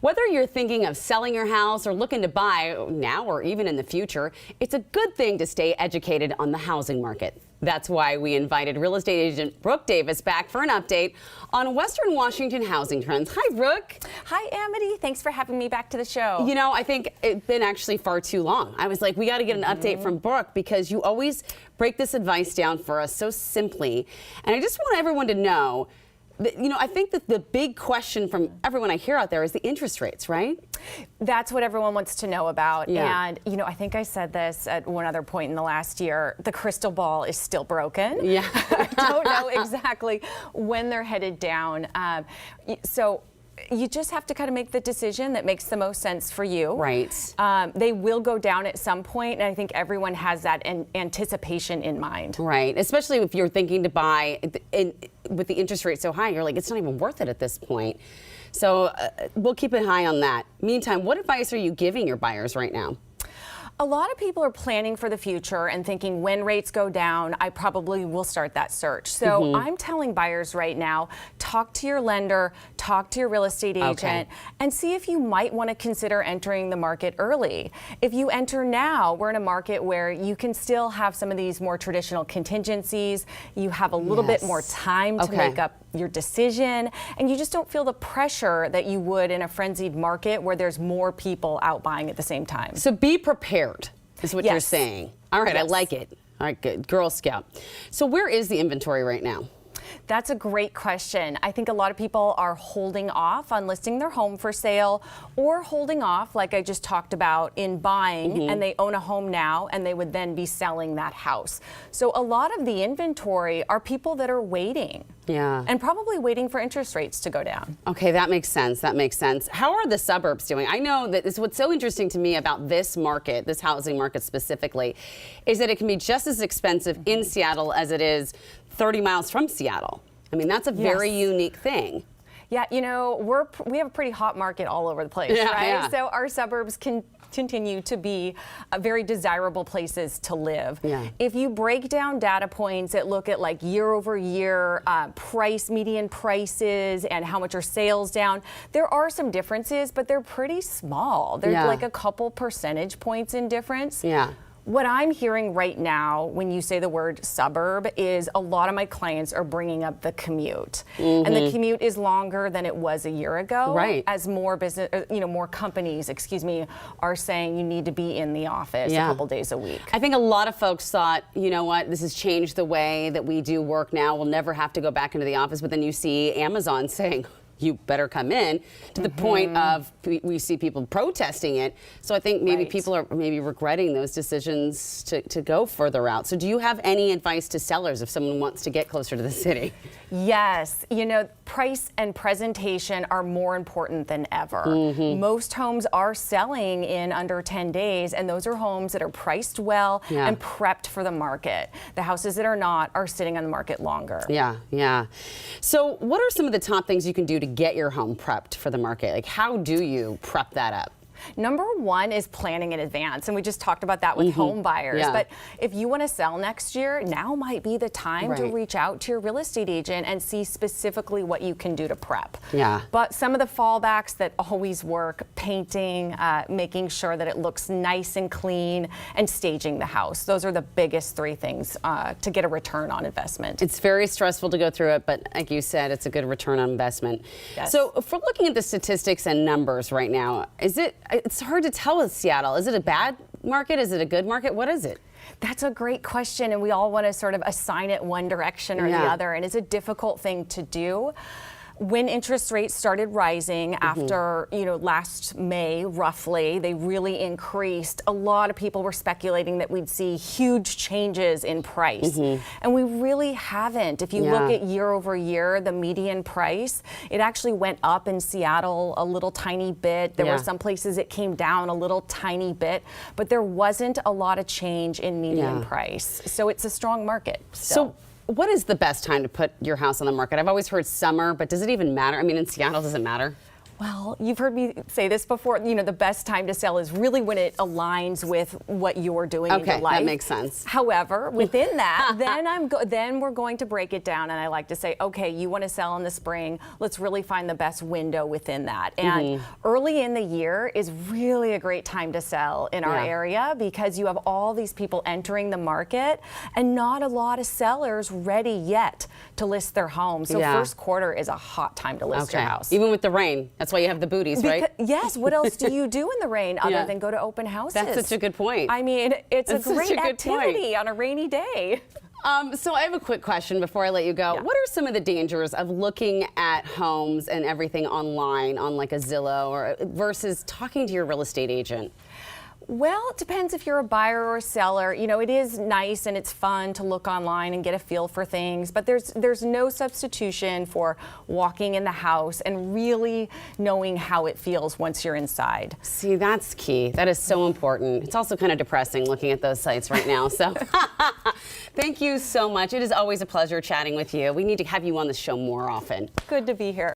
Whether you're thinking of selling your house or looking to buy now or even in the future, it's a good thing to stay educated on the housing market. That's why we invited real estate agent Brooke Davis back for an update on Western Washington housing trends. Hi, Brooke. Hi, Amity. Thanks for having me back to the show. You know, I think it's been actually far too long. I was like, we got to get an update from Brooke because you always break this advice down for us so simply. And I just want everyone to know that, you know, I think that the big question from everyone I hear out there is the interest rates, right? That's what everyone wants to know about. Yeah. And, you know, I think I said this at one other point in the last year, the crystal ball is still broken. Yeah. I don't know exactly when they're headed down. So you just have to kind of make the decision that makes the most sense for you. Right. They will go down at some point, and I think everyone has that anticipation in mind. Right. Especially if you're thinking to buy with the interest rate so high, you're like, it's not even worth it at this point. So we'll keep an eye on that. Meantime, what advice are you giving your buyers right now? A lot of people are planning for the future and thinking when rates go down, I probably will start that search. So I'm telling buyers right now, talk to your lender, talk to your real estate agent, and see if you might want to consider entering the market early. If you enter now, we're in a market where you can still have some of these more traditional contingencies. You have a little bit more time to make up your decision, and you just don't feel the pressure that you would in a frenzied market where there's more people out buying at the same time. So be prepared, is what you're saying. All right, I like it. All right, good. Girl Scout. So where is the inventory right now? That's a great question. I think a lot of people are holding off on listing their home for sale or holding off, like I just talked about, in buying, and they own a home now and they would then be selling that house. So a lot of the inventory are people that are waiting. Yeah. And probably waiting for interest rates to go down. Okay, that makes sense. That makes sense. How are the suburbs doing? I know that what's so interesting to me about this market, this housing market specifically, is that it can be just as expensive in Seattle as it is 30 miles from Seattle. I mean, that's a very unique thing. Yeah, you know, we have a pretty hot market all over the place, right? Yeah. So our suburbs can continue to be very desirable places to live. Yeah. If you break down data points that look at like year over year median prices and how much are sales down, there are some differences, but they're pretty small. There's like a couple percentage points in difference. Yeah. What I'm hearing right now when you say the word suburb is a lot of my clients are bringing up the commute. And the commute is longer than it was a year ago. Right. As more business, more companies, are saying you need to be in the office a couple days a week. I think a lot of folks thought, you know what, this has changed the way that we do work now. We'll never have to go back into the office. But then you see Amazon saying, you better come in, to the point of we see people protesting it. So I think maybe people are maybe regretting those decisions to go further out. So do you have any advice to sellers if someone wants to get closer to the city? Yes, you know, price and presentation are more important than ever. Most homes are selling in under 10 days, and those are homes that are priced well and prepped for the market. The houses that are not are sitting on the market longer. Yeah. So what are some of the top things you can do to get your home prepped for the market? Like, how do you prep that up? Number one is planning in advance, and we just talked about that with home buyers. But if you want to sell next year, now might be the time to reach out to your real estate agent and see specifically what you can do to prep. But some of the fallbacks that always work, painting, making sure that it looks nice and clean, and staging the house. Those are the biggest three things to get a return on investment. It's very stressful to go through it, but like you said, it's a good return on investment. So if we're looking at the statistics and numbers right now, it's hard to tell with Seattle. Is it a bad market? Is it a good market? What is it? That's a great question, and we all want to sort of assign it one direction or the other, and it's a difficult thing to do. When interest rates started rising after, last May, roughly, they really increased. A lot of people were speculating that we'd see huge changes in price. And we really haven't. If you look at year over year, the median price, it actually went up in Seattle a little tiny bit. There were some places it came down a little tiny bit, but there wasn't a lot of change in median price. So it's a strong market still. So what is the best time to put your house on the market? I've always heard summer, but does it even matter? I mean, in Seattle, does it matter? Well, you've heard me say this before. You know, the best time to sell is really when it aligns with what you're doing in your life. That makes sense. However, within that, then we're going to break it down, and I like to say, okay, you want to sell in the spring. Let's really find the best window within that. And early in the year is really a great time to sell in our area because you have all these people entering the market and not a lot of sellers ready yet to list their home. So first quarter is a hot time to list your house. Even with the rain. That's why you have the booties, right? Yes. What else do you do in the rain other than go to open houses? That's such a good point. I mean, it's a great activity point. on a rainy day. So I have a quick question before I let you go. Yeah. What are some of the dangers of looking at homes and everything online on like a Zillow or versus talking to your real estate agent? Well, it depends if you're a buyer or a seller. You know, it is nice and it's fun to look online and get a feel for things, but there's no substitution for walking in the house and really knowing how it feels once you're inside. See, that's key. That is so important. It's also kind of depressing looking at those sites right now. So thank you so much. It is always a pleasure chatting with you. We need to have you on the show more often. Good to be here.